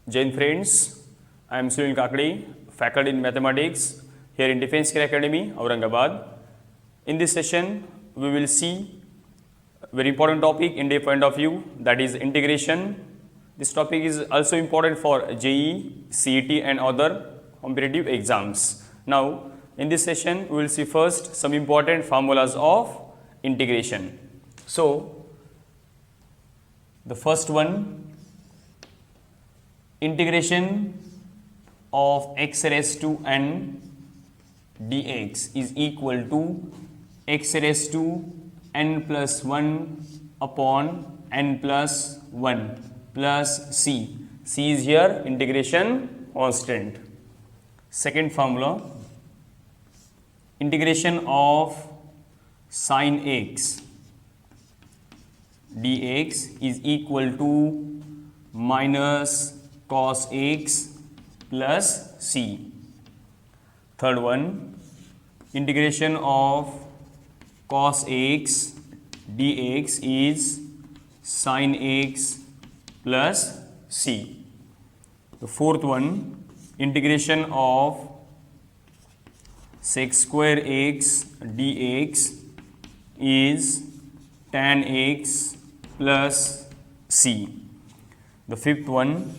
Jain friends, I am Sunil Kakadi, faculty in mathematics here in Defence Care Academy, Aurangabad. In this session, we will see a very important topic in their point of view, that is integration. This topic is also important for JEE, CET and other competitive exams. Now, in this session, we will see first some important formulas of integration. So, the first one, integration of x raised to n dx is equal to x raised to n plus 1 upon n plus 1 plus c. C is here integration constant. Second formula, integration of sin x dx is equal to minus cos x plus c. Third one, integration of cos x dx is sin x plus c. The fourth one, integration of sec square x dx is tan x plus c. The fifth one,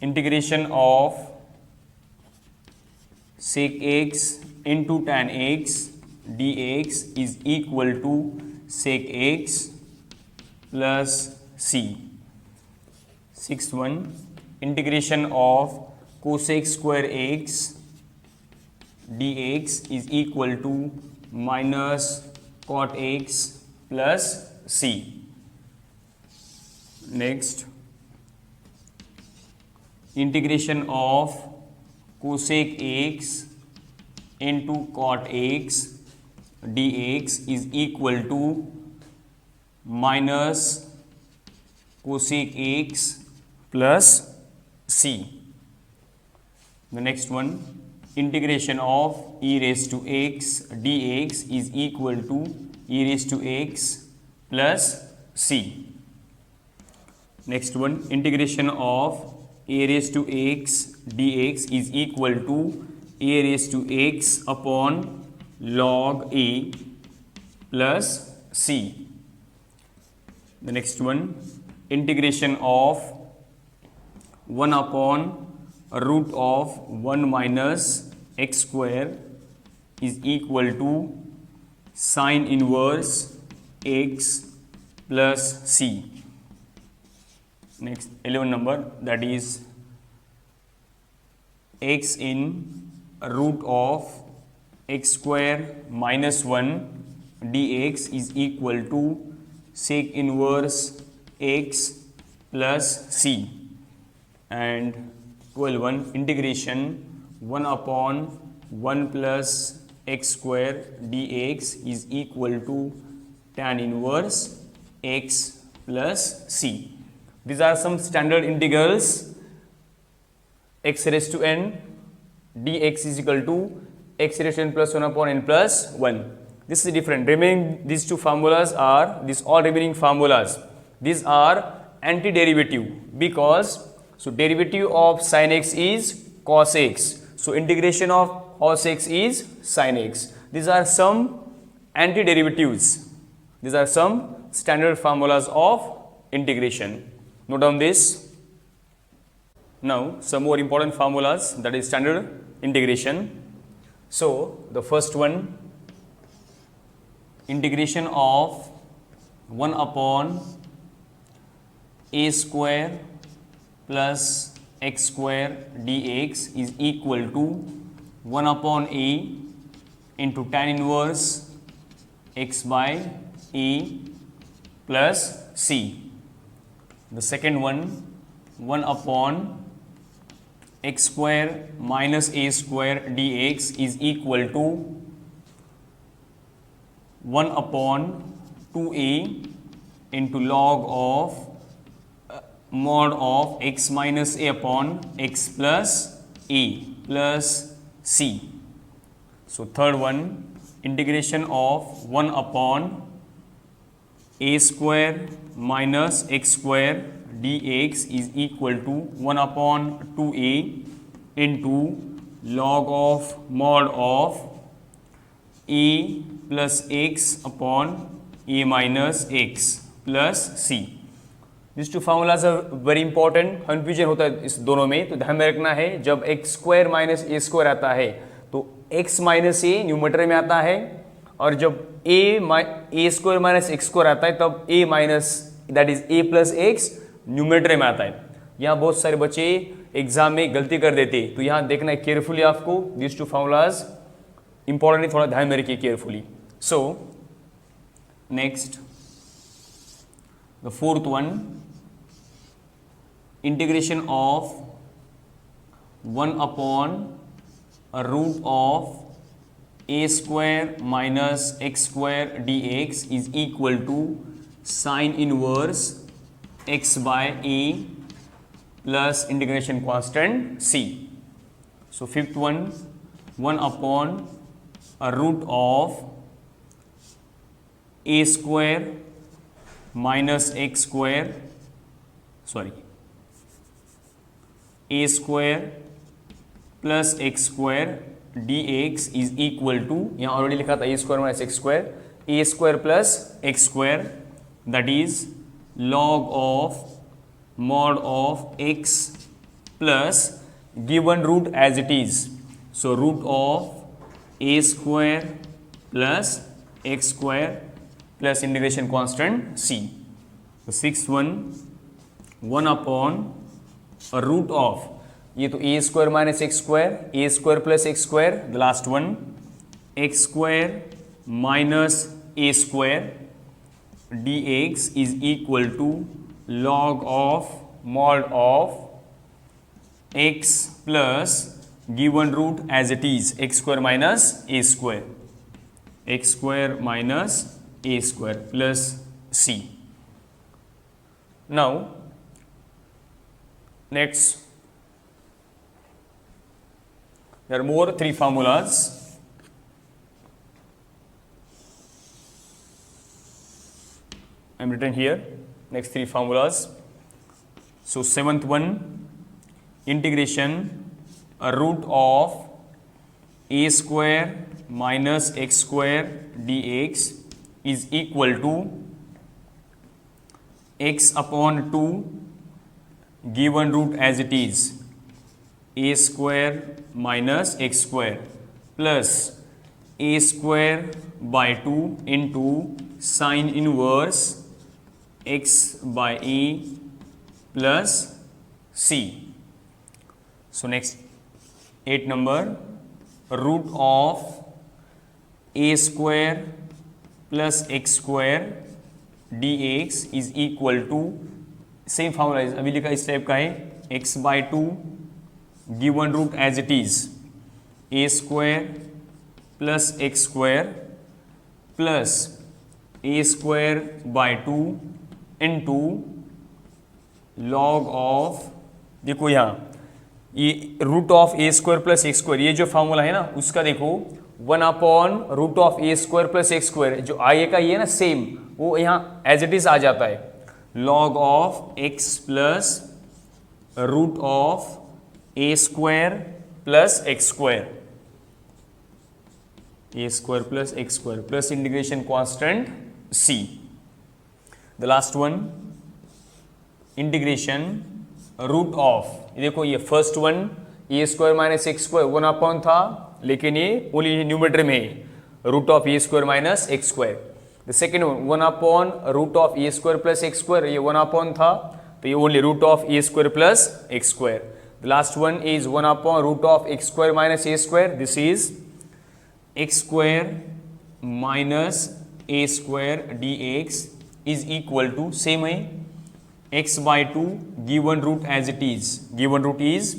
integration of sec x into tan x dx is equal to sec x plus c. Sixth one, integration of cosec square x dx is equal to minus cot x plus c. Next, integration of cosec x into cot x dx is equal to minus cosec x plus c. The next one, integration of e raised to x dx is equal to e raised to x plus c. Next one, integration of a raised to x dx is equal to a raised to x upon log a plus c. The next one, integration of 1 upon root of 1 minus x square is equal to sine inverse x plus c. Next, 11 number, that is x in root of x square minus 1 dx is equal to sec inverse x plus c. And 12 integration 1 upon 1 plus x square dx is equal to tan inverse x plus c. These are some standard integrals. X raised to n dx is equal to x raised to n plus 1 upon n plus 1. This is different. Remaining these two formulas are, these all remaining formulas, these are antiderivative, because so derivative of sin x is cos x. So integration of cos x is sin x. These are some antiderivatives. These are some standard formulas of integration. Note down this. Now some more important formulas, that is standard integration. So the first one, integration of 1 upon a square plus x square dx is equal to 1 upon a into tan inverse x by a plus c. The second one, 1 upon x square minus a square dx is equal to 1 upon 2a into log of mod of x minus a upon x plus a plus c. So third one, integration of 1 upon a square minus x square dx is equal to 1/2a into log of mod of a plus x upon a minus x plus C. This two formulas are very important. Confusion होता है इस दोनों में, तो ध्यान में रखना है जब x square minus a square आता है तो एक्स माइनस ए न्यूमरेटर में आता है, और जब a square minus x square आता है तब a minus that is a plus x numerator में आता है। यहाँ बहुत सारे बच्चे एग्जाम में गलती कर देते, तो यहाँ देखना है केयरफुली आपको। दिस टू फार्मूलाज इंपॉर्टेंट है, थोड़ा ध्यान में रखिए carefully. So next the fourth one, integration of 1/रूट of a square minus x square dx is equal to sine inverse x by a plus integration constant c। So fifth one, 1/रूट of a square minus x square a square plus x square dx is equal to, यहाँ already लिखा था a square minus x square, a square plus x square that is log of mod of x plus given root as it is, so root of a square plus x square plus integration constant c। Six one, 1/रूट of, ये तो a square minus x square, a square plus x square, the last one x square minus a square dx is equal to log of mod of x plus given root as it is x square minus a square, x square minus a square plus c। Now next, there are more three formulas. I am written here. Next three formulas. So seventh one, integration root of a square minus x square dx is equal to x upon 2 given root as it is a square minus x square plus a square by 2 into sine inverse x by a plus c। So next 8 number, root of a square plus x square dx is equal to, same formula अभी लिखा इस type का है, x by 2 given root as it is a square plus x square plus a square by 2 into log of, देखो यहाँ ये root of a square plus x square, ये जो फॉर्मूला है ना उसका देखो 1/रूट of a square plus x square, जो आई का ये ना सेम वो यहाँ एज इट इज आ जाता है, log of x plus root of a square plus x square, a square plus x square plus integration constant c। The last one, integration root of, देखो ये first one a square minus x square 1/, था लेकिन ये only numerator में है, root of a square minus x square. The second one 1/रूट of a square plus x square, ये 1/, था तो ये only root of a square plus x square. The last one is 1/रूट of x square minus a square, this is x square minus a square dx is equal to, same है x by 2 given root as it is, given root is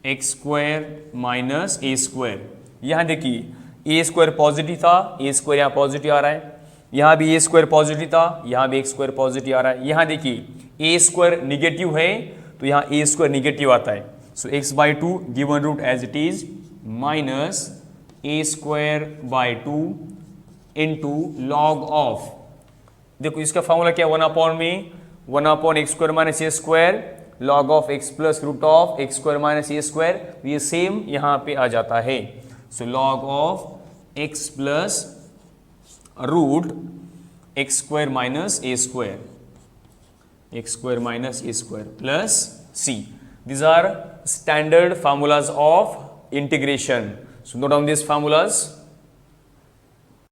x square minus a square. यहाँ देखिए ए square positive था, ए square यहाँ positive आ रहा है, यहाँ भी ए square positive था, यहाँ भी एक्स स्क्वायर पॉजिटिव आ रहा है। यहाँ देखिए ए स्क्वायर निगेटिव है तो यहाँ ए स्क्वायर निगेटिव आता है, so x by 2 given root as it is minus a square by 2 into log of, देखो इसका फॉर्मूला क्या 1/में 1 upon x square minus a square log of x plus root of x square minus a square, ये same यहाँ पे आ जाता है। So log of x plus root x square minus a square, x square minus a square plus c. These are standard formulas of integration. So note down these formulas.